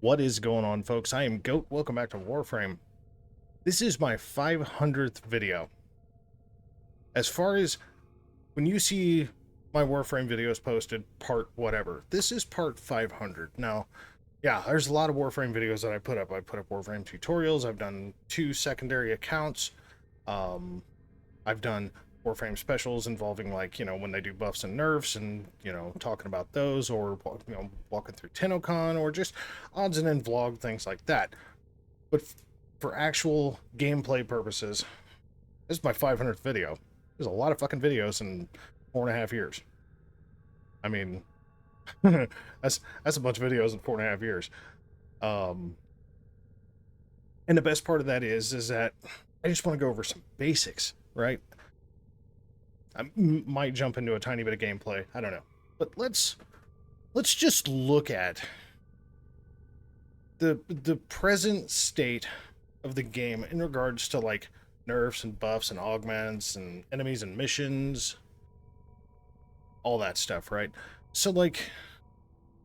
What is going on, folks? I am Goat. Welcome back to Warframe. This is my 500th video. As far as when you see my Warframe videos posted, part whatever, this is part 500. Now, yeah, there's a lot of Warframe videos that I put up. I put up Warframe tutorials. I've done 2 secondary accounts. I've done Warframe specials involving, like, when they do buffs and nerfs and, talking about those, or, walking through Tennocon, or just odds and end vlog, things like that. But for actual gameplay purposes, this is my 500th video. There's a lot of fucking videos in 4.5 years. I mean, that's a bunch of videos in 4.5 years. And the best part of that is that I just want to go over some basics, right? I might jump into a tiny bit of gameplay. I don't know. But let's just look at the present state of the game in regards to, like, nerfs and buffs and augments and enemies and missions, all that stuff, right? So, like,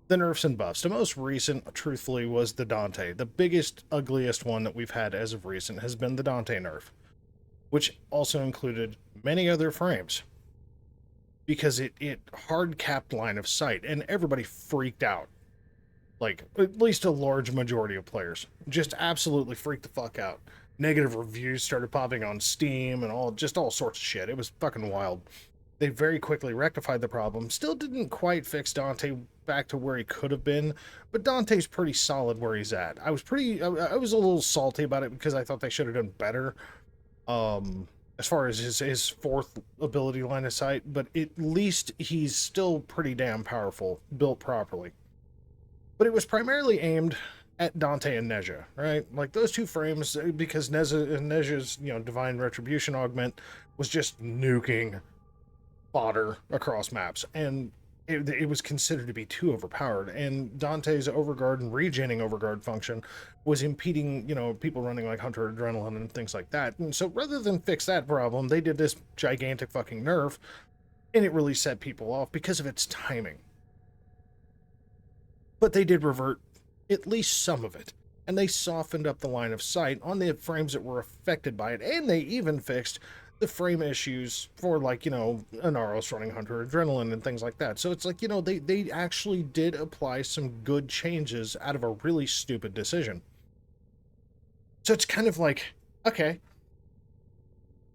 the nerfs and buffs. The most recent, truthfully, was the Dante. The biggest, ugliest one that we've had as of recent has been the Dante nerf, which also included many other frames, because it hard capped line of sight, and everybody freaked out. Like, at least a large majority of players just absolutely freaked the fuck out. Negative reviews started popping on Steam and all sorts of shit. It was fucking wild. They very quickly rectified the problem. Still didn't quite fix Dante back to where he could have been, but Dante's pretty solid where he's at. I was a little salty about it because I thought they should have done better. As far as his fourth ability line of sight, but at least he's still pretty damn powerful, built properly. But it was primarily aimed at Dante and Nezha, right? Like, those two frames, because Nezha's, Divine Retribution augment was just nuking fodder across maps, and it was considered to be too overpowered, and Dante's overguard and regenning overguard function was impeding, people running like Hunter Adrenaline and things like that. And so rather than fix that problem, they did this gigantic fucking nerf, and it really set people off because of its timing. But they did revert at least some of it, and they softened up the line of sight on the frames that were affected by it, and they even fixed the frame issues for, like, Anaros running Hunter Adrenaline and things like that. So it's like, they actually did apply some good changes out of a really stupid decision. So it's kind of like, okay,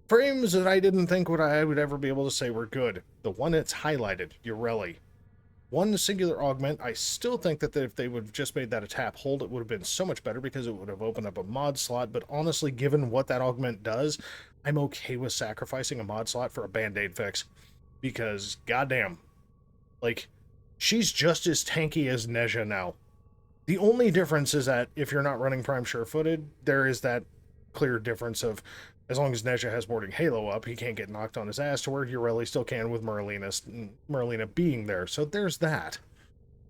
frames that I didn't think I would ever be able to say were good. The one that's highlighted, Ureli. One singular augment, I still think that if they would have just made that a tap hold, it would have been so much better, because it would have opened up a mod slot. But honestly, given what that augment does, I'm okay with sacrificing a mod slot for a band-aid fix, because goddamn, like, she's just as tanky as Nezha now. The only difference is that if you're not running Prime Sure-Footed, there is that clear difference of, as long as Nezha has Morning Halo up, he can't get knocked on his ass, to where Ureli still can with Merlina being there. So there's that.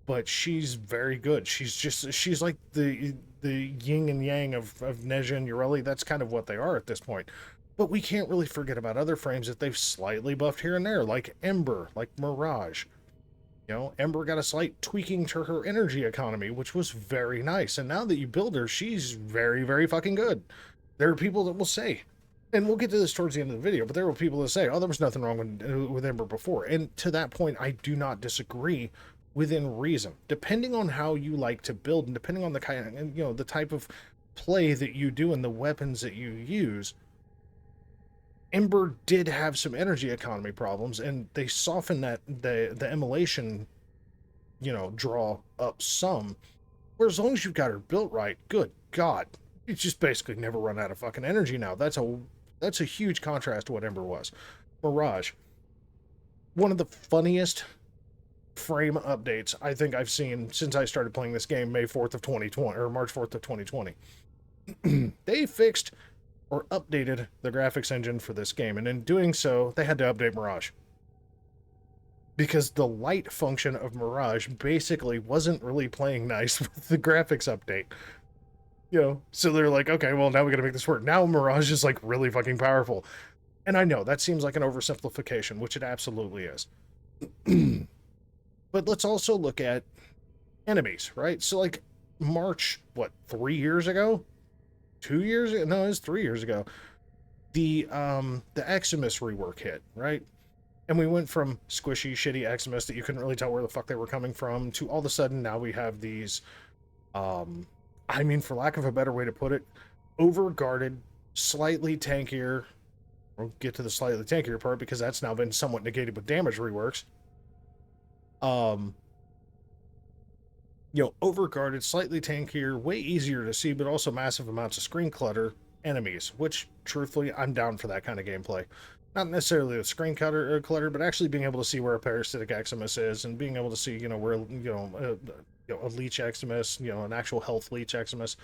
But she's very good. She's like the yin and yang of Nezha and Ureli. That's kind of what they are at this point. But we can't really forget about other frames that they've slightly buffed here and there, like Ember, like Mirage. Ember got a slight tweaking to her energy economy, which was very nice. And now that you build her, she's very, very fucking good. There are people that will say, and we'll get to this towards the end of the video, but there were people that say, oh, there was nothing wrong with Ember before. And to that point, I do not disagree, within reason. Depending on how you like to build, and depending on the kind of, the type of play that you do and the weapons that you use, Ember did have some energy economy problems, and they softened the immolation, draw up some. Where as long as you've got her built right, good God, it's just basically never run out of fucking energy now. That's a huge contrast to what Ember was. Mirage, one of the funniest frame updates I think I've seen since I started playing this game, May 4th of 2020, or March 4th of 2020. They fixed or updated the graphics engine for this game, and in doing so, they had to update Mirage, because the light function of Mirage basically wasn't really playing nice with the graphics update. So they're like, okay, well, now we gotta make this work. Now Mirage is, like, really fucking powerful. And I know that seems like an oversimplification, which it absolutely is. But let's also look at enemies, right? So, like, March, what, 3 years ago? 2 years ago? No, it was 3 years ago. The Eximus rework hit, right? And we went from squishy, shitty Eximus that you couldn't really tell where the fuck they were coming from to all of a sudden now we have these, I mean, for lack of a better way to put it, over-guarded, slightly tankier. We'll get to the slightly tankier part because that's now been somewhat negated with damage reworks. Over-guarded, slightly tankier, way easier to see, but also massive amounts of screen clutter enemies, which, truthfully, I'm down for that kind of gameplay. Not necessarily the screen clutter, but actually being able to see where a parasitic Eximus is and being able to see, where, a leech Eximus, an actual health leech Eximus.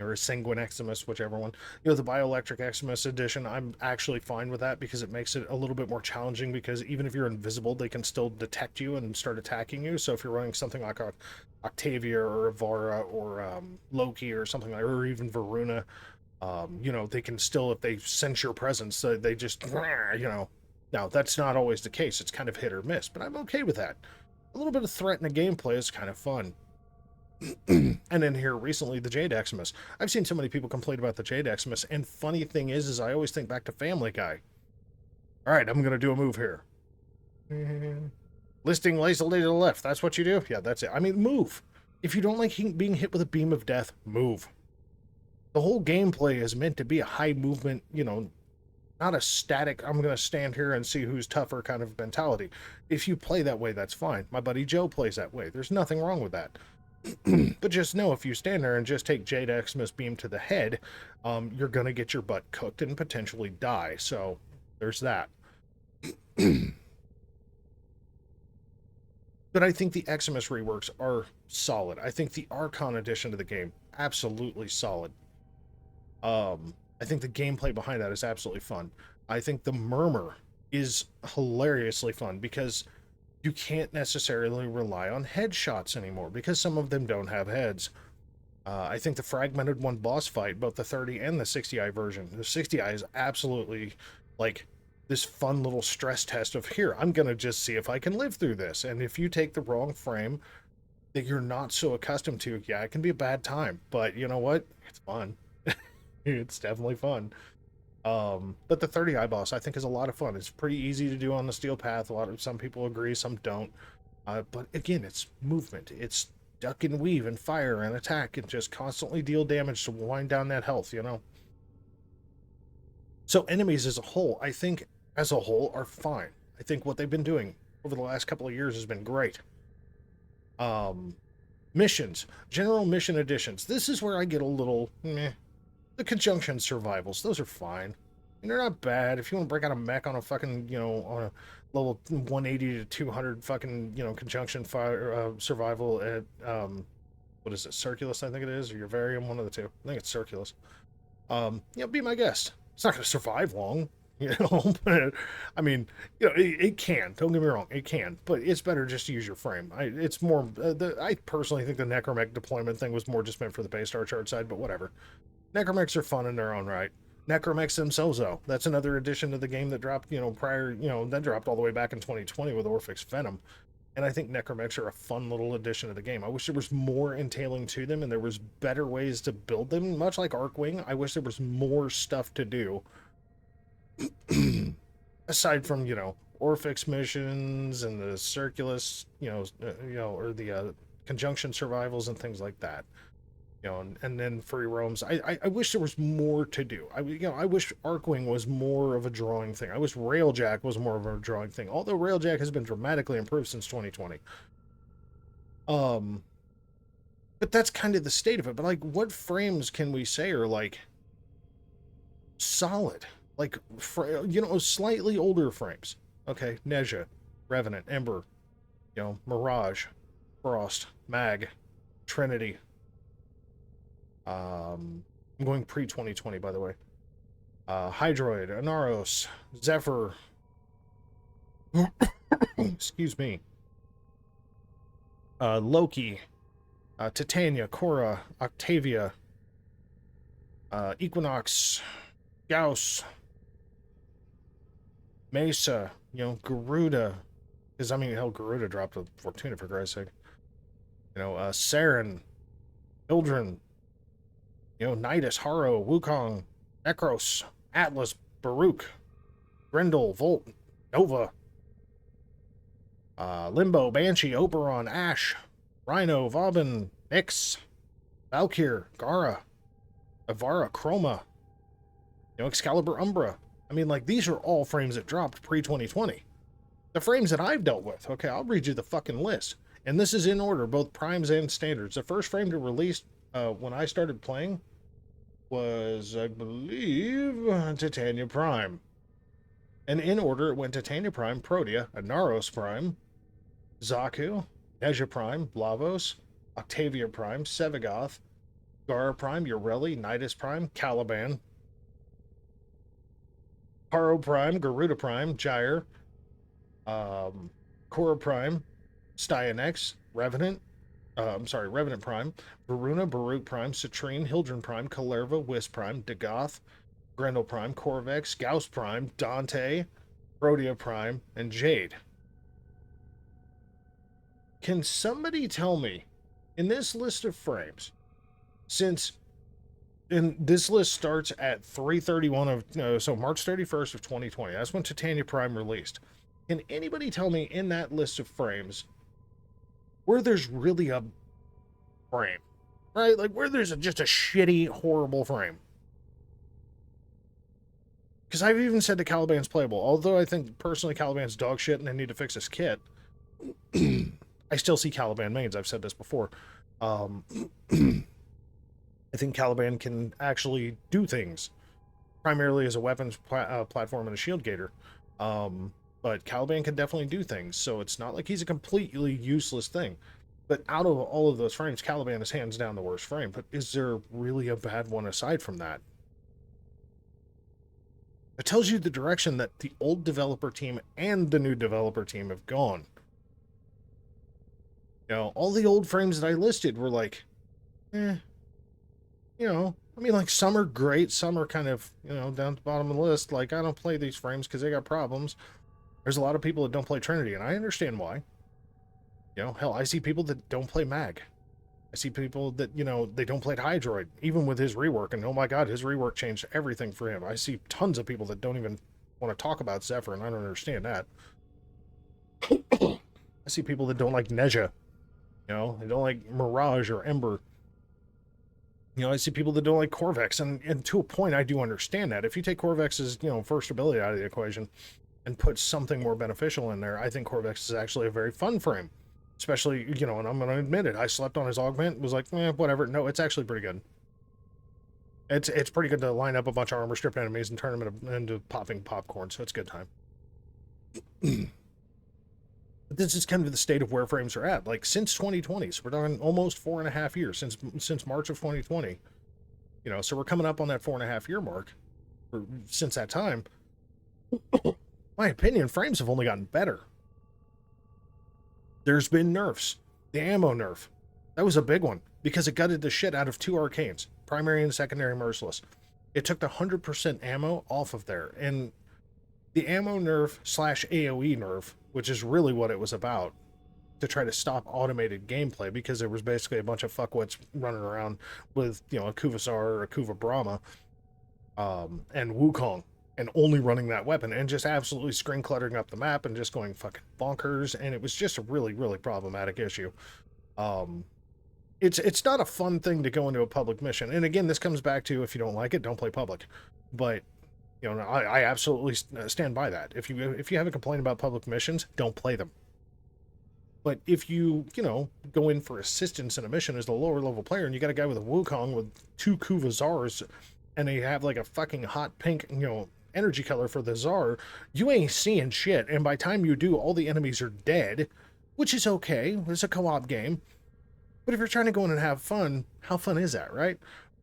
Or a Sanguine Eximus, whichever one. The Bioelectric Eximus edition, I'm actually fine with that because it makes it a little bit more challenging because even if you're invisible, they can still detect you and start attacking you. So if you're running something like Octavia or Avara or Loki or something like, or even Varuna, they can still, if they sense your presence, they just, Now, that's not always the case. It's kind of hit or miss, but I'm okay with that. A little bit of threat in the gameplay is kind of fun. And then here recently, the Jade Eximus. I've seen so many people complain about the Jade Eximus, and funny thing is I always think back to Family Guy. All right, I'm going to do a move here. Listing lazily to the left. That's what you do? Yeah, that's it. I mean, move. If you don't like being hit with a beam of death, move. The whole gameplay is meant to be a high movement, not a static, I'm going to stand here and see who's tougher kind of mentality. If you play that way, that's fine. My buddy Joe plays that way. There's nothing wrong with that. But just know, if you stand there and just take Jade Eximus beam to the head, you're going to get your butt cooked and potentially die. So there's that. But I think the Eximus reworks are solid. I think the Archon edition of the game, absolutely solid. I think the gameplay behind that is absolutely fun. I think the Murmur is hilariously fun because you can't necessarily rely on headshots anymore because some of them don't have heads. I think the Fragmented One boss fight, both the 30 and the 60i version, the 60i is absolutely like this fun little stress test of, here, I'm going to just see if I can live through this. And if you take the wrong frame that you're not so accustomed to, yeah, it can be a bad time. But you know what? It's fun. It's definitely fun. But the 30i boss, I think, is a lot of fun. It's pretty easy to do on the steel path. Some people agree, some don't. But again, it's movement. It's duck and weave and fire and attack and just constantly deal damage to wind down that health, So enemies as a whole, I think, as a whole, are fine. I think what they've been doing over the last couple of years has been great. Missions, general mission additions. This is where I get a little meh. The conjunction survivals, those are fine. And they're not bad. If you want to break out a mech on a fucking, on a level 180 to 200 fucking, conjunction fire survival at, what is it, Circulus, I think it is, or your Varium, one of the two. I think it's Circulus. Be my guest. It's not going to survive long, but, I mean, it can. Don't get me wrong, it can. But it's better just to use your frame. It's more, I personally think the Necromech deployment thing was more just meant for the base star chart side, but whatever. Necromechs are fun in their own right. Necromechs themselves, though, that's another addition to the game that dropped, prior, that dropped all the way back in 2020 with Orphix Venom. And I think Necromechs are a fun little addition to the game. I wish there was more entailing to them and there was better ways to build them. Much like Archwing, I wish there was more stuff to do. Aside from, Orphix missions and the Circulus, or the conjunction survivals and things like that. And then free roams. I wish there was more to do. I wish Archwing was more of a drawing thing. I wish Railjack was more of a drawing thing. Although Railjack has been dramatically improved since 2020. But that's kind of the state of it. But like, what frames can we say are like solid? Like, slightly older frames. Okay, Nezha, Revenant, Ember, Mirage, Frost, Mag, Trinity. I'm going pre-2020, by the way. Hydroid, Anaros, Zephyr. Excuse me. Loki, Titania, Korra, Octavia, Equinox, Gauss, Mesa, Garuda. Because, hell, Garuda dropped a Fortuna, for Christ's sake. Saren, Ildren, Nidus, Haro, Wukong, Necros, Atlas, Baruch, Grendel, Volt, Nova, Limbo, Banshee, Oberon, Ash, Rhino, Vauban, Nyx, Valkyr, Gara, Avara, Chroma, Excalibur, Umbra. I mean, like, these are all frames that dropped pre-2020. The frames that I've dealt with, okay, I'll read you the fucking list. And this is in order, both primes and standards. The first frame to release when I started playing was, I believe, Titania Prime. And in order, it went Titania Prime, Protea, Anaros Prime, Zaku, Neja Prime, Lavos, Octavia Prime, Sevagoth, Gara Prime, Ureli, Nidus Prime, Caliban, Haro Prime, Garuda Prime, Gyre, Korra Prime, Styanax, Revenant, Revenant Prime, Varuna, Baruch Prime, Citrine, Hildren Prime, Kalerva, Wisp Prime, Dagoth, Grendel Prime, Corvex, Gauss Prime, Dante, Protea Prime, and Jade. Can somebody tell me, in this list of frames, and this list starts at 3/31 of, so March 31st of 2020, that's when Titania Prime released. Can anybody tell me in that list of frames where there's really a frame, right? Like where there's just a shitty, horrible frame? Because I've even said that Caliban's playable, although I think personally Caliban's dog shit and they need to fix his kit. I still see Caliban mains. I've said this before. I think Caliban can actually do things, primarily as a weapons platform and a shield gator. But Caliban can definitely do things, so it's not like he's a completely useless thing. But out of all of those frames, Caliban is hands down the worst frame. But is there really a bad one aside from that? It tells you the direction that the old developer team and the new developer team have gone. All the old frames that I listed were like, I mean, like, some are great, some are kind of, down at the bottom of the list. Like, I don't play these frames because they got problems. There's a lot of people that don't play Trinity, and I understand why. Hell, I see people that don't play Mag. I see people that, they don't play Hydroid, even with his rework, and oh my god, his rework changed everything for him. I see tons of people that don't even want to talk about Zephyr, and I don't understand that. I see people that don't like Neja. They don't like Mirage or Ember. I see people that don't like Corvex, and to a point, I do understand that. If you take Corvex's, first ability out of the equation and put something more beneficial in there, I think Corvex is actually a very fun frame. Especially, and I'm going to admit it, I slept on his augment, was like, whatever. No, it's actually pretty good. It's pretty good to line up a bunch of armor-stripped enemies and turn them into popping popcorn, so it's a good time. But this is kind of the state of where frames are at. Like, since 2020, so we're talking almost 4.5 years, since March of 2020. So we're coming up on that 4.5 year mark. Since that time, my opinion, frames have only gotten better. There's been nerfs. The ammo nerf. That was a big one, because it gutted the shit out of 2 arcanes, primary and secondary merciless. It took the 100% ammo off of there, and the ammo nerf / AoE nerf, which is really what it was about, to try to stop automated gameplay, because there was basically a bunch of fuckwits running around with, a Kuvasar or a Kuva Brahma, and Wukong, and only running that weapon, and just absolutely screen cluttering up the map and just going fucking bonkers, and it was just a really, really problematic issue. It's not a fun thing to go into a public mission, and again, this comes back to, if you don't like it, don't play public. But I absolutely stand by that. If you have a complaint about public missions, don't play them. But if you, go in for assistance in a mission as the lower level player, and you got a guy with a Wukong with 2 Kuvazars, and they have like a fucking hot pink, energy color for the Tsar, you ain't seeing shit. And by the time you do, all the enemies are dead, which is okay. It's a co-op game. But if you're trying to go in and have fun, how fun is that, right?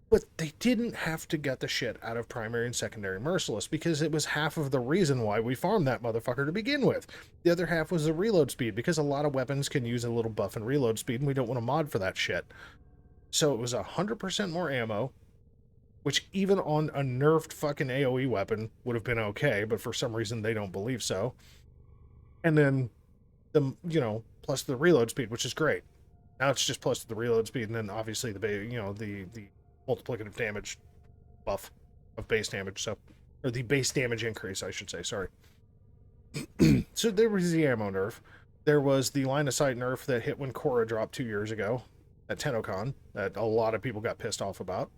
But they didn't have to get the shit out of primary and secondary merciless, because it was half of the reason why we farmed that motherfucker to begin with. The other half was the reload speed, because a lot of weapons can use a little buff and reload speed, and we don't want to mod for that shit. So it was 100% more ammo, which even on a nerfed fucking AoE weapon would have been okay, but for some reason they don't believe so. And then the, plus the reload speed, which is great. Now it's just plus the reload speed, and then obviously the multiplicative damage buff of base damage. So, or the base damage increase, I should say. Sorry. So there was the ammo nerf. There was the line of sight nerf that hit when Korra dropped 2 years ago at Tennocon that a lot of people got pissed off about.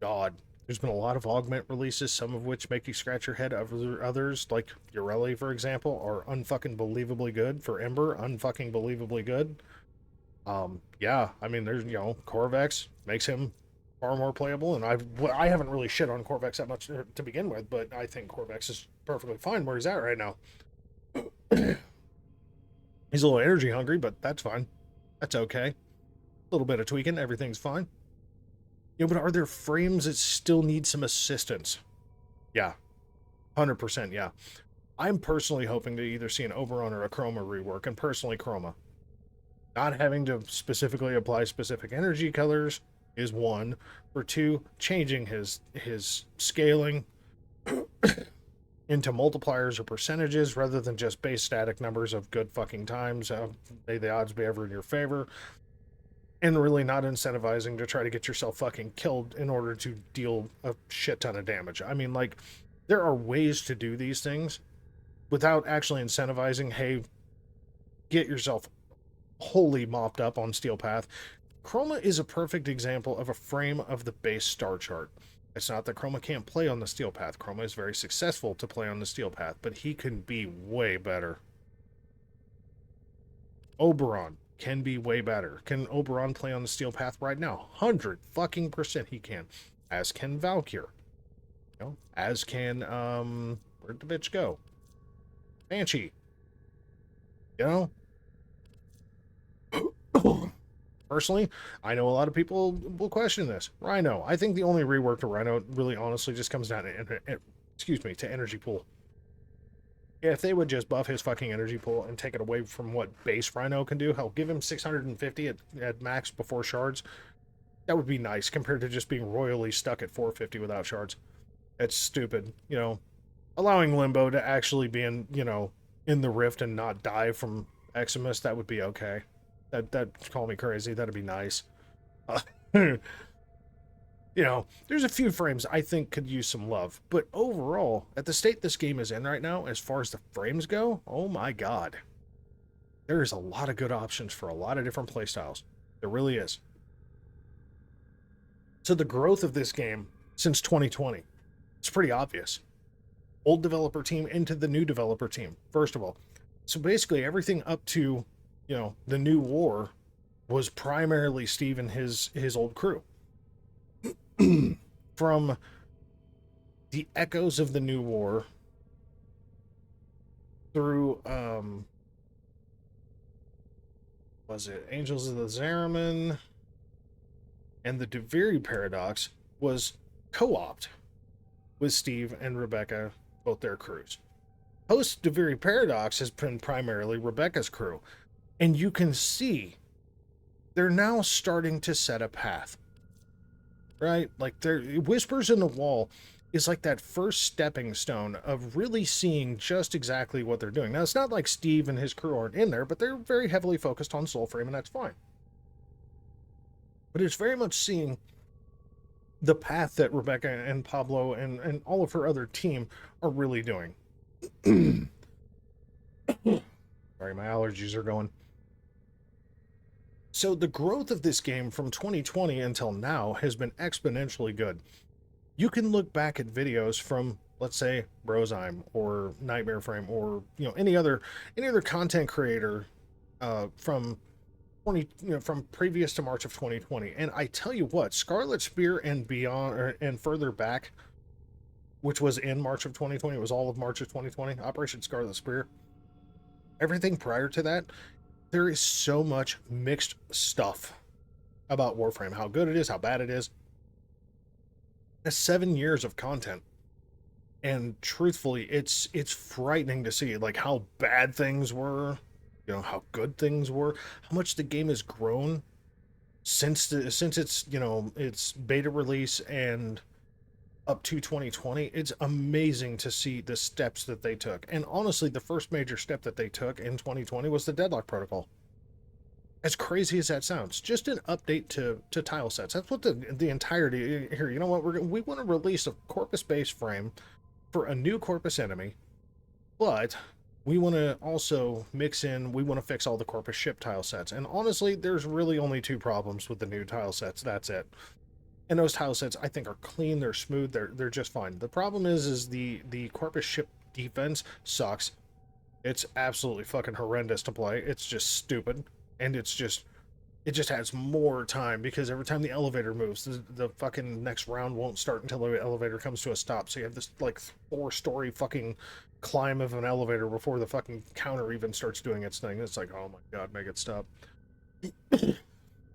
God, there's been a lot of augment releases, some of which make you scratch your head. Others, like Ureli, for example, are unfucking believably good. For Ember, unfucking believably good. Yeah, I mean, there's, Corvex makes him far more playable, and I haven't really shit on Corvex that much to begin with, but I think Corvex is perfectly fine where he's at right now. He's a little energy hungry, but that's fine. That's okay. A little bit of tweaking, everything's fine. But are there frames that still need some assistance? Yeah. 100%, yeah. I'm personally hoping to either see an Oberon or a Chroma rework, and personally Chroma. Not having to specifically apply specific energy colors is one. For two, changing his scaling into multipliers or percentages rather than just base static numbers of good fucking times. May the odds be ever in your favor. And really not incentivizing to try to get yourself fucking killed in order to deal a shit ton of damage. I mean, like, there are ways to do these things without actually incentivizing, hey, get yourself wholly mopped up on Steel Path. Chroma is a perfect example of a frame of the base star chart. It's not that Chroma can't play on the Steel Path. Chroma is very successful to play on the Steel Path, but he can be way better. Oberon can be way better. Can Oberon play on the Steel Path right now? 100% he can. As can Valkyr. As can, where'd the bitch go? Banshee. Personally, I know a lot of people will question this. Rhino. I think the only rework to Rhino really honestly just comes down to energy pool. If they would just buff his fucking energy pool and take it away from what base Rhino can do, hell, give him 650 at max before shards, that would be nice compared to just being royally stuck at 450 without shards. It's stupid, Allowing Limbo to actually be in the rift and not die from Eximus, that would be okay. That'd call me crazy. That'd be nice. There's a few frames I think could use some love. But overall, at the state this game is in right now, as far as the frames go, oh my god. There's a lot of good options for a lot of different playstyles. There really is. So the growth of this game since 2020, it's pretty obvious. Old developer team into the new developer team, first of all. So basically everything up to the new war was primarily Steve and his old crew. From the echoes of the new war through, was it Angels of the Zariman and the Deviri Paradox was co-opt with Steve and Rebecca, both their crews. Post Deviri Paradox has been primarily Rebecca's crew. And you can see they're now starting to set a path, right? Like Whispers in the Wall is like that first stepping stone of really seeing just exactly what they're doing. Now, it's not like Steve and his crew aren't in there, but they're very heavily focused on Soulframe, and that's fine. But it's very much seeing the path that Rebecca and Pablo and all of her other team are really doing. Sorry, my allergies are going. So the growth of this game from 2020 until now has been exponentially good. You can look back at videos from, let's say, Brozyme or Nightmare Frame or any other content creator from previous to March of 2020, and I tell you what, Scarlet Spear and beyond and further back, which was in March of 2020, it was all of March of 2020, Operation Scarlet Spear. Everything prior to that, there is so much mixed stuff about Warframe. How good it is, how bad it is. It's 7 years of content. And truthfully, it's frightening to see like how bad things were, how good things were, how much the game has grown since its its beta release and up to 2020, it's amazing to see the steps that they took. And honestly, the first major step that they took in 2020 was the deadlock protocol. As crazy as that sounds, just an update to tile sets. That's what the entirety here. You know what? We want to release a corpus base frame for a new corpus enemy, but we want to also mix in. We want to fix all the corpus ship tile sets. And honestly, there's really only two problems with the new tile sets. That's it. And those tile sets, I think, are clean. They're smooth. They're just fine. The problem is the corpus ship defense sucks. It's absolutely fucking horrendous to play. It's just stupid. And it just has more time because every time the elevator moves, the fucking next round won't start until the elevator comes to a stop. So you have this like 4-story fucking climb of an elevator before the fucking counter even starts doing its thing. It's like, oh my god, make it stop.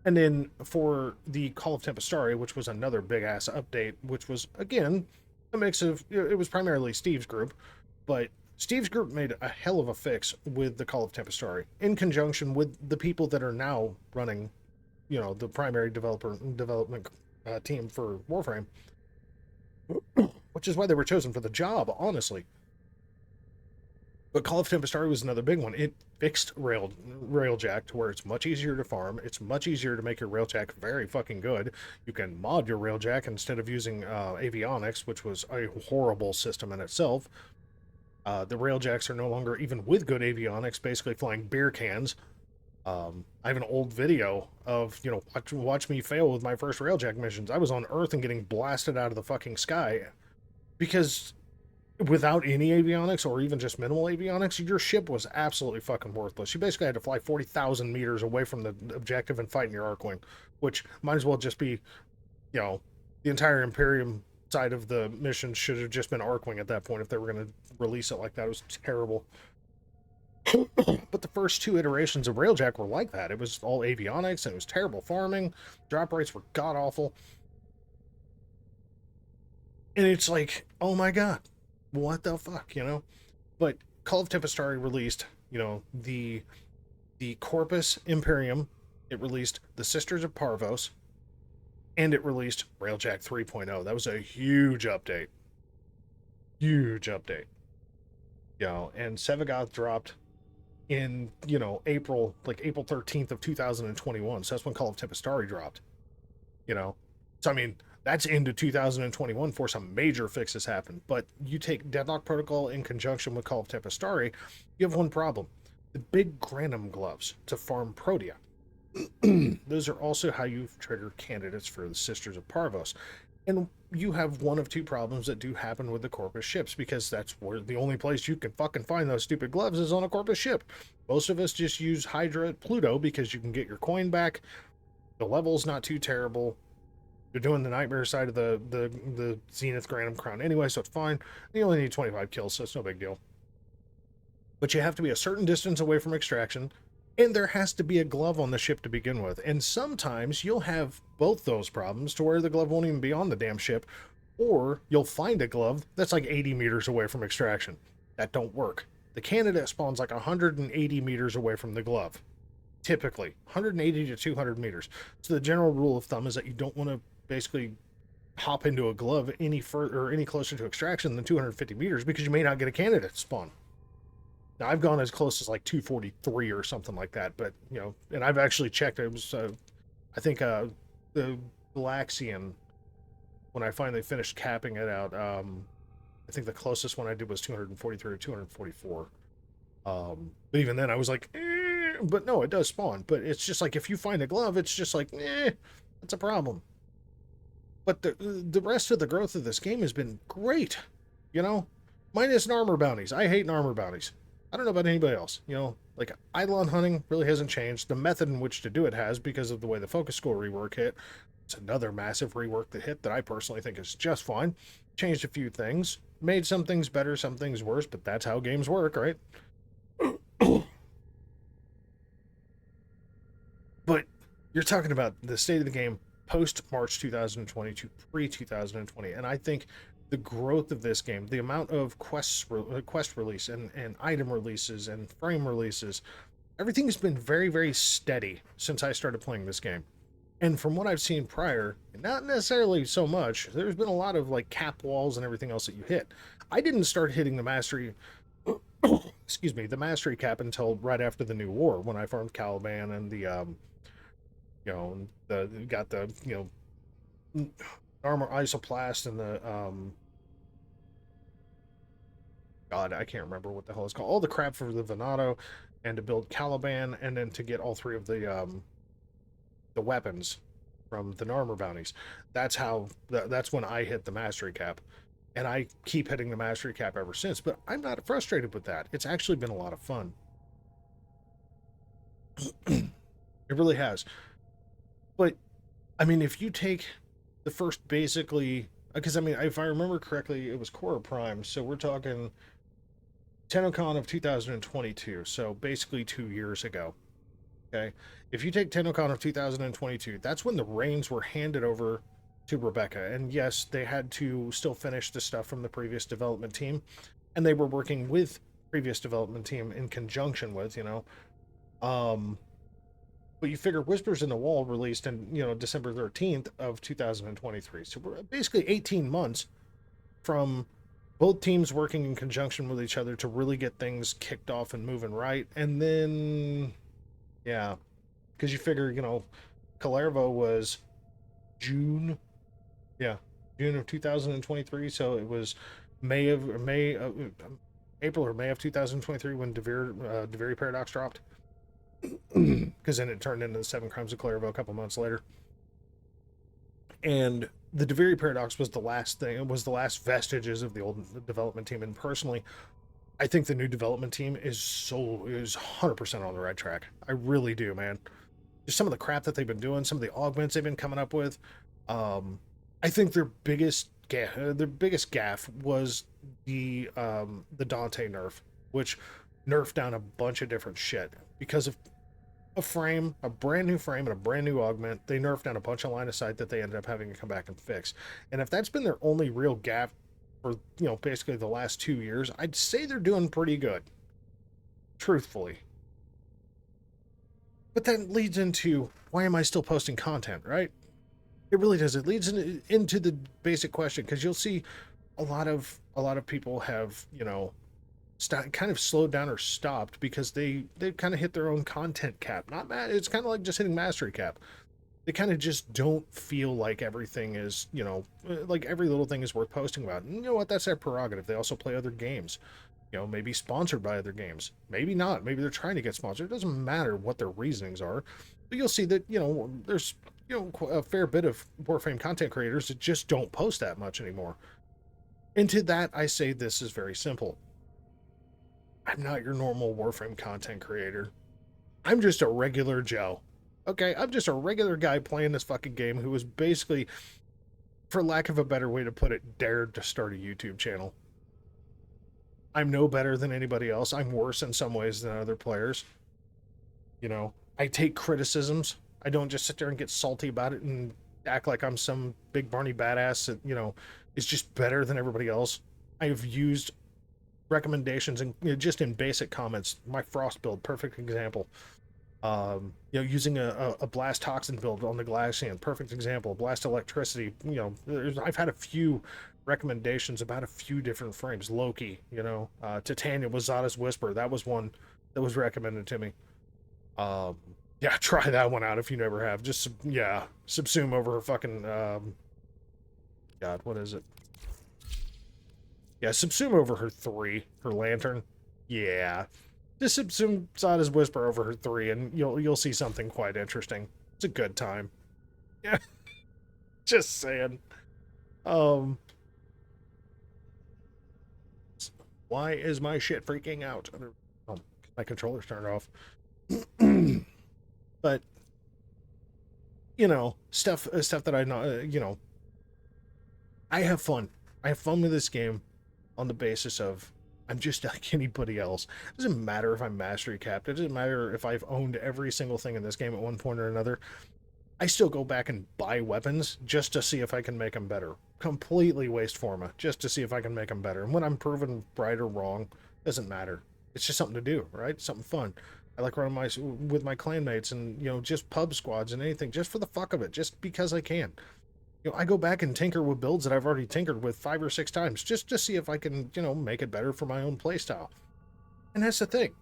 And then for the Call of Tempestari, which was another big ass update, which was again a mix of, it was primarily Steve's group, but Steve's group made a hell of a fix with the Call of Tempestari in conjunction with the people that are now running, the primary development team for Warframe, which is why they were chosen for the job, honestly. But Call of Tempestari was another big one. It fixed Railjack to where it's much easier to farm. It's much easier to make your Railjack very fucking good. You can mod your Railjack instead of using avionics, which was a horrible system in itself. The Railjacks are no longer, even with good avionics, basically flying beer cans. I have an old video of, watch me fail with my first Railjack missions. I was on Earth and getting blasted out of the fucking sky because without any avionics or even just minimal avionics, your ship was absolutely fucking worthless. You basically had to fly 40,000 meters away from the objective and fight in your Archwing, which might as well just be, the entire Imperium side of the mission should have just been Archwing at that point if they were going to release it like that. It was terrible. But the first two iterations of Railjack were like that. It was all avionics and it was terrible farming. Drop rates were god awful. And it's like, oh my god, what the fuck, But Call of Tempestari released, the Corpus Imperium. It released the Sisters of Parvos. And it released Railjack 3.0. That was a huge update. Huge update. And Sevagoth dropped in, April 13th of 2021. So that's when Call of Tempestari dropped. So, I mean, that's into 2021 for some major fixes happened. But you take Deadlock Protocol in conjunction with Call of Tempestari, you have one problem. The big Granum gloves to farm Protea. Those are also how you trigger candidates for the Sisters of Parvos. And you have one of two problems that do happen with the Corpus ships, because that's where the only place you can fucking find those stupid gloves is on a Corpus ship. Most of us just use Hydra at Pluto because you can get your coin back. The level's not too terrible. You're doing the Nightmare side of the Zenith Granum Crown anyway, so it's fine. You only need 25 kills, so it's no big deal. But you have to be a certain distance away from extraction, and there has to be a glove on the ship to begin with. And sometimes you'll have both those problems to where the glove won't even be on the damn ship, or you'll find a glove that's like 80 meters away from extraction. That don't work. The candidate spawns like 180 meters away from the glove. Typically, 180 to 200 meters. So the general rule of thumb is that you don't want to basically hop into a glove any further or any closer to extraction than 250 meters because you may not get a candidate spawn. Now, I've gone as close as like 243 or something like that, but, and I've actually checked. It was, I think, the Galaxian, when I finally finished capping it out, I think the closest one I did was 243 or 244. But even then, I was like, but no, it does spawn. But it's just like, if you find a glove, it's just like, that's a problem. But the rest of the growth of this game has been great, minus armor bounties. I hate armor bounties. I don't know about anybody else, like Eidolon hunting really hasn't changed. The method in which to do it has, because of the way the focus score rework hit. It's another massive rework that hit that I personally think is just fine. Changed a few things, made some things better, some things worse, but that's how games work, right? But you're talking about the state of the game post March 2020 to pre-2020, and I think the growth of this game, the amount of quest release and item releases and frame releases, everything has been very, very steady since I started playing this game. And from what I've seen prior, not necessarily so much, there's been a lot of like cap walls and everything else that you hit. I didn't start hitting the mastery, excuse me, the mastery cap until right after the new war when I farmed Caliban and the, the got the, armor isoplast and the, God, I can't remember what the hell it's called. All the crap for the Venato and to build Caliban and then to get all three of the weapons from the armor bounties. That's when I hit the mastery cap. And I keep hitting the mastery cap ever since, but I'm not frustrated with that. It's actually been a lot of fun. It really has. But I mean, if you take the first basically, because I mean, if I remember correctly, it was Core Prime, so we're talking Tennocon of 2022, so basically 2 years ago. Okay, if you take Tennocon of 2022, that's when the reins were handed over to Rebecca, and yes, they had to still finish the stuff from the previous development team, and they were working with previous development team in conjunction with, um, but you figure Whispers in the Wall released in December 13th of 2023, so we're basically 18 months from both teams working in conjunction with each other to really get things kicked off and moving right. And then, yeah, because you figure, Calervo was June, yeah, June of 2023. So it was April or May of 2023 when Devere Paradox dropped. Because then it turned into the Seven Crimes of Calervo a couple months later. And the Devere Paradox was the last thing. It was the last vestiges of the old development team. And personally, I think the new development team is 100% on the right track. I really do, man. Just some of the crap that they've been doing, some of the augments they've been coming up with. I think their biggest gaffe was the Dante nerf, which nerfed down a bunch of different shit because of a brand new frame and a brand new augment. They nerfed down a bunch of line of sight that they ended up having to come back and fix. And if that's been their only real gap for basically the last 2 years, I'd say they're doing pretty good, truthfully. But that leads into, why am I still posting content, right? It really does. It leads into the basic question, because you'll see a lot of people have kind of slowed down or stopped because they kind of hit their own content cap. Not bad. It's kind of like just hitting mastery cap. They kind of just don't feel like everything is, like every little thing is worth posting about. And you know what? That's their prerogative. They also play other games, maybe sponsored by other games. Maybe not. Maybe they're trying to get sponsored. It doesn't matter what their reasonings are. But you'll see that, there's, a fair bit of Warframe content creators that just don't post that much anymore. And to that, I say this is very simple. I'm not your normal Warframe content creator. I'm just a regular Joe. Okay, I'm just a regular guy playing this fucking game who was basically, for lack of a better way to put it, dared to start a YouTube channel. I'm no better than anybody else. I'm worse in some ways than other players. I take criticisms. I don't just sit there and get salty about it and act like I'm some big Barney badass that, is just better than everybody else. I've used recommendations and just in basic comments. My Frost build, perfect example. Using a blast toxin build on the Glacian, perfect example. Blast electricity. I've had a few recommendations about a few different frames. Loki, Titania was Zada's Whisper. That was one that was recommended to me. Try that one out if you never have. Just subsume over her fucking God, what is it? Yeah, subsume over her 3, her lantern. Yeah. Just subsume Zada's Whisper over her 3 and you'll see something quite interesting. It's a good time. Yeah. Just saying. Why is my shit freaking out? Oh, my controller's turned off. But stuff that I know, I have fun. I have fun with this game on the basis of I'm just like anybody else. It doesn't matter if I'm mastery capped. It doesn't matter if I've owned every single thing in this game at one point or another. I still go back and buy weapons just to see if I can make them better. Completely waste forma just to see if I can make them better. And when I'm proven right or wrong, doesn't matter. It's just something to do, right? Something fun. I like running with my clanmates and, you know, just pub squads and anything, just for the fuck of it, just because I can. You know, I go back and tinker with builds that I've already tinkered with 5 or 6 times, just to see if I can, you know, make it better for my own playstyle. And that's the thing.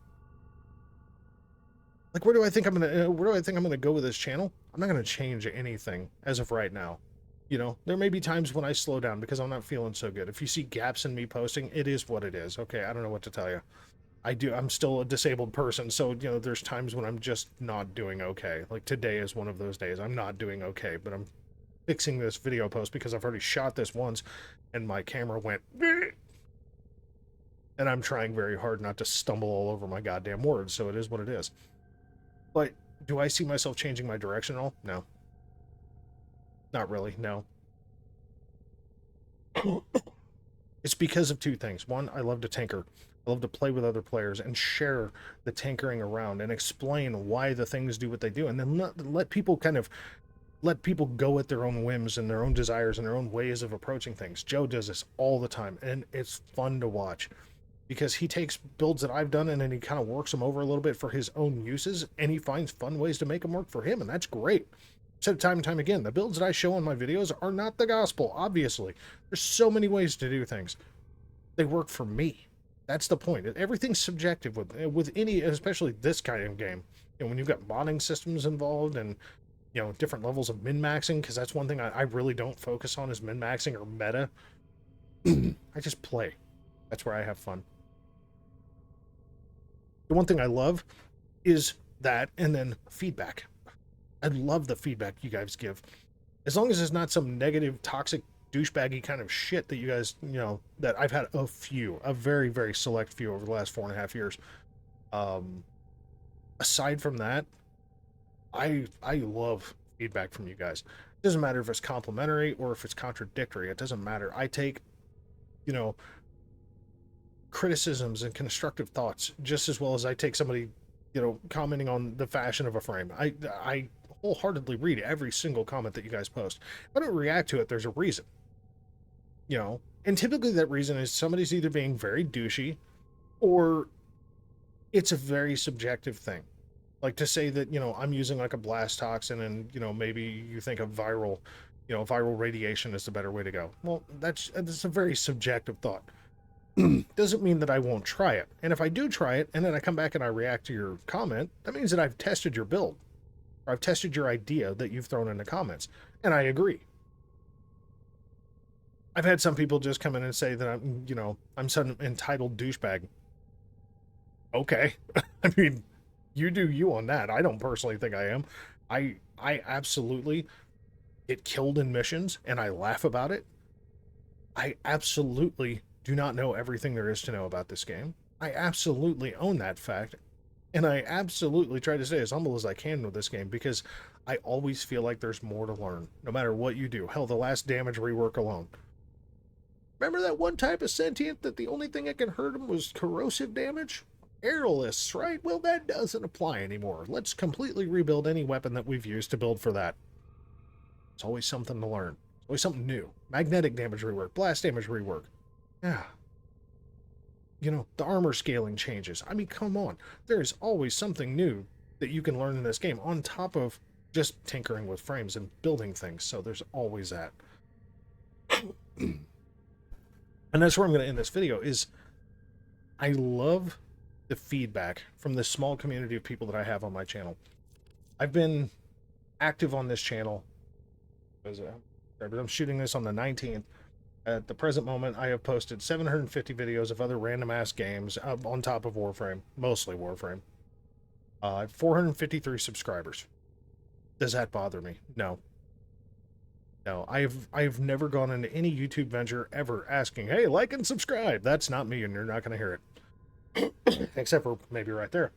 Like, where do I think I'm gonna go with this channel? I'm not gonna change anything as of right now. You know, there may be times when I slow down because I'm not feeling so good. If you see gaps in me posting, it is what it is. Okay, I don't know what to tell you. I'm still a disabled person, so, you know, there's times when I'm just not doing okay. Like, today is one of those days. I'm not doing okay, but I'm fixing this video post because I've already shot this once and my camera went and I'm trying very hard not to stumble all over my goddamn words, so it is what it is. But do I see myself changing my direction at all? No. Not really, no. It's because of 2 things. One, I love to tinker. I love to play with other players and share the tinkering around and explain why the things do what they do, and then let people go at their own whims and their own desires and their own ways of approaching things. Joe does this all the time, and it's fun to watch because he takes builds that I've done and then he kind of works them over a little bit for his own uses, and he finds fun ways to make them work for him, and that's great. Said time and time again, the builds that I show in my videos are not the gospel, obviously. There's so many ways to do things. They work for me. That's the point. Everything's subjective with any, especially this kind of game. And when you've got modding systems involved and, you know, different levels of min-maxing, because that's one thing I really don't focus on is min-maxing or meta. I just play. That's where I have fun. The one thing I love is that, and then feedback. I love the feedback you guys give. As long as it's not some negative, toxic, douchebaggy kind of shit that you guys, you know, that I've had a very, very select few over the last 4.5 years. Aside from that, I love feedback from you guys. It doesn't matter if it's complimentary or if it's contradictory. It doesn't matter. I take, you know, criticisms and constructive thoughts just as well as I take somebody, you know, commenting on the fashion of a frame. I wholeheartedly read every single comment that you guys post. If I don't react to it, there's a reason. You know, and typically that reason is somebody's either being very douchey or it's a very subjective thing. Like to say that, you know, I'm using like a blast toxin and, you know, maybe you think of viral radiation is the better way to go. Well, that's a very subjective thought. Doesn't mean that I won't try it. And if I do try it and then I come back and I react to your comment, that means that I've tested your build. Or I've tested your idea that you've thrown in the comments. And I agree. I've had some people just come in and say that I'm, you know, I'm some entitled douchebag. Okay. I mean, you do you on that. I don't personally think I am. I absolutely get killed in missions and I laugh about it. I absolutely do not know everything there is to know about this game. I absolutely own that fact. And I absolutely try to stay as humble as I can with this game because I always feel like there's more to learn, no matter what you do. Hell, the last damage rework alone. Remember that one type of sentient that the only thing that can hurt him was corrosive damage? Airless, right? Well, that doesn't apply anymore. Let's completely rebuild any weapon that we've used to build for that. It's always something to learn. It's always something new. Magnetic damage rework, blast damage rework. Yeah. You know, the armor scaling changes. I mean, come on. There's always something new that you can learn in this game on top of just tinkering with frames and building things. So there's always that. And that's where I'm going to end this video is I love the feedback from this small community of people that I have on my channel. I've been active on this channel. I'm shooting this on the 19th. At the present moment, I have posted 750 videos of other random-ass games on top of Warframe, mostly Warframe. I have 453 subscribers. Does that bother me? No. No, I've never gone into any YouTube venture ever asking, hey, like and subscribe. That's not me, and you're not going to hear it. Except for maybe right there.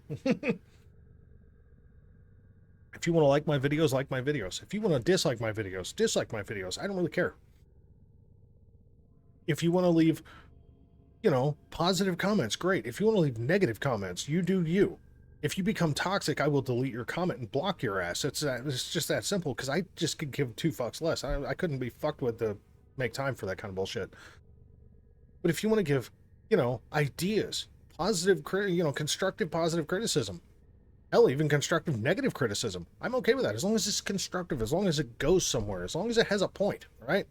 If you want to like my videos, like my videos. If you want to dislike my videos, dislike my videos. I don't really care. If you want to leave, you know, positive comments, great. If you want to leave negative comments, you do you. If you become toxic, I will delete your comment and block your ass. It's just that simple, because I just could give 2 fucks less. I couldn't be fucked with to make time for that kind of bullshit. But if you want to give, you know, ideas, positive, you know, constructive, positive criticism, Hell, even constructive negative criticism. I'm okay with that as long as it's constructive, as long as it goes somewhere, as long as it has a point, right?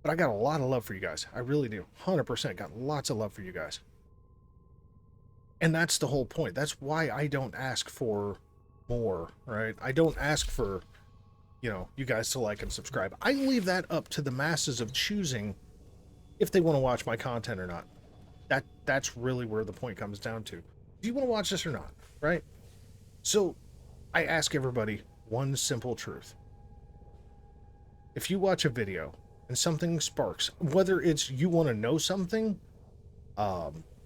But I got a lot of love for you guys. I really do. 100% got lots of love for you guys. And that's the whole point. That's why I don't ask for more, right? I don't ask for, you know, you guys to like and subscribe. I leave that up to the masses of choosing if they want to watch my content or not. That's really where the point comes down to. Do you want to watch this or not, right? So I ask everybody one simple truth. If you watch a video and something sparks, whether it's you want to know something,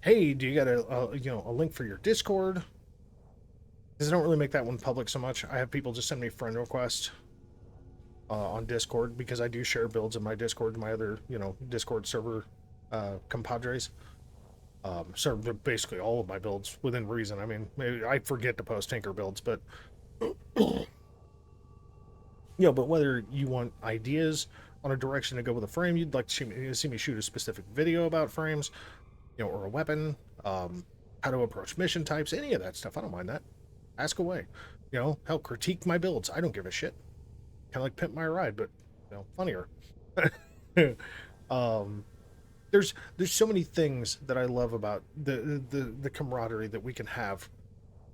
hey, do you got a link for your Discord? Because I don't really make that one public so much. I have people just send me friend requests on Discord because I do share builds in my Discord and my other, Discord server compadres. So basically all of my builds within reason. I mean, maybe I forget to post Tinker builds, but but whether you want ideas on a direction to go with a frame, you'd like to see me shoot a specific video about frames, or a weapon, how to approach mission types, any of that stuff, I don't mind that. Ask away. Help critique my builds. I don't give a shit. Kind of like Pimp My Ride, but funnier. There's so many things that I love about the camaraderie that we can have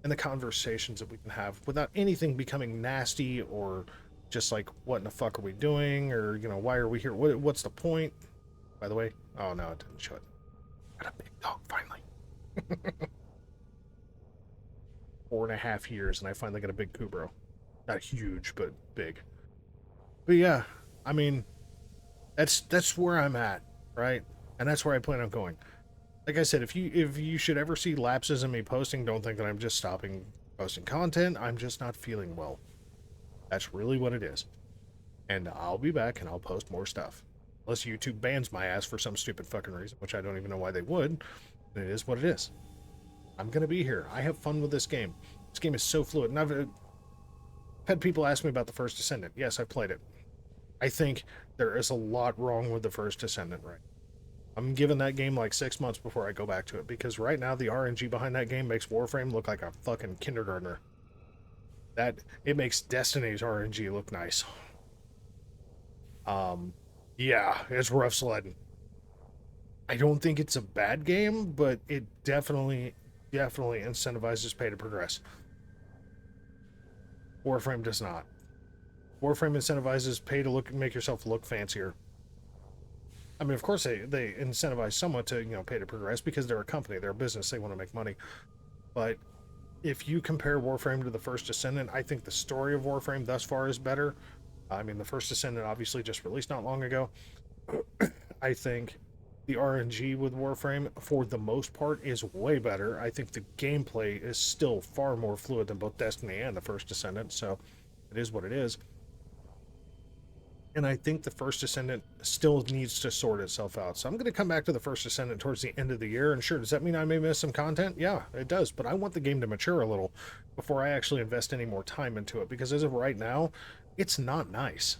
and the conversations that we can have without anything becoming nasty or just like, what in the fuck are we doing? Or, why are we here? What's the point? By the way, oh no, it didn't show it. Got a big dog finally. 4.5 years and I finally got a big Kubro. Not huge, but big. But yeah, I mean, that's where I'm at, right? And that's where I plan on going. Like I said, if you should ever see lapses in me posting, don't think that I'm just stopping posting content. I'm just not feeling well. That's really what it is. And I'll be back and I'll post more stuff. Unless YouTube bans my ass for some stupid fucking reason, which I don't even know why they would. It is what it is. I'm going to be here. I have fun with this game. This game is so fluid. And I've had people ask me about the First Descendant. Yes, I've played it. I think there is a lot wrong with the First Descendant, right? I'm giving that game like 6 months before I go back to it, because right now the RNG behind that game makes Warframe look like a fucking kindergartner. It makes Destiny's RNG look nice. Yeah, it's rough sledding. I don't think it's a bad game, but it definitely incentivizes pay to progress. Warframe does not. Warframe incentivizes pay to make yourself look fancier. I mean, of course they incentivize somewhat to, pay to progress because they're a company, they're a business, they want to make money. But if you compare Warframe to the First Descendant, I think the story of Warframe thus far is better. I mean, the First Descendant obviously just released not long ago. I think the RNG with Warframe, for the most part, is way better. I think the gameplay is still far more fluid than both Destiny and the First Descendant, so it is what it is. And I think the First Descendant still needs to sort itself out. So I'm going to come back to the First Descendant towards the end of the year. And sure, does that mean I may miss some content? Yeah, it does. But I want the game to mature a little before I actually invest any more time into it. Because as of right now, it's not nice.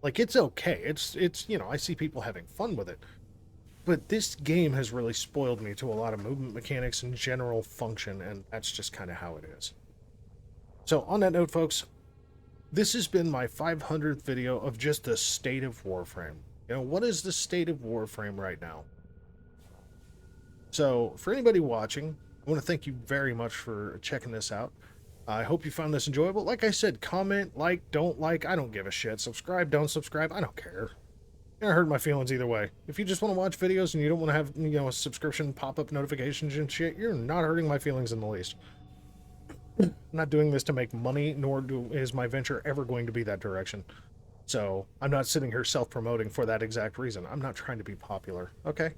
Like, it's okay. It's I see people having fun with it. But this game has really spoiled me to a lot of movement mechanics and general function. And that's just kind of how it is. So on that note, folks, this has been my 500th video of just the state of Warframe. What is the state of Warframe right now? So, for anybody watching, I want to thank you very much for checking this out. I hope you found this enjoyable. Like I said, comment, like, don't like, I don't give a shit. Subscribe, don't subscribe, I don't care. It hurt my feelings either way. If you just want to watch videos and you don't want to have, a subscription pop-up notifications and shit, you're not hurting my feelings in the least. I'm not doing this to make money, nor is my venture ever going to be that direction. So I'm not sitting here self-promoting for that exact reason. I'm not trying to be popular, okay?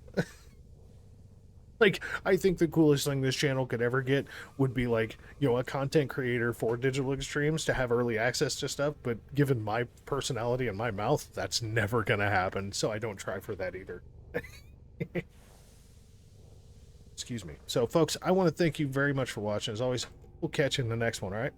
Like, I think the coolest thing this channel could ever get would be like, a content creator for digital extremes to have early access to stuff, but given my personality and my mouth, that's never gonna happen, so I don't try for that either. Excuse me. So, folks, I want to thank you very much for watching. As always, we'll catch you in the next one, all right?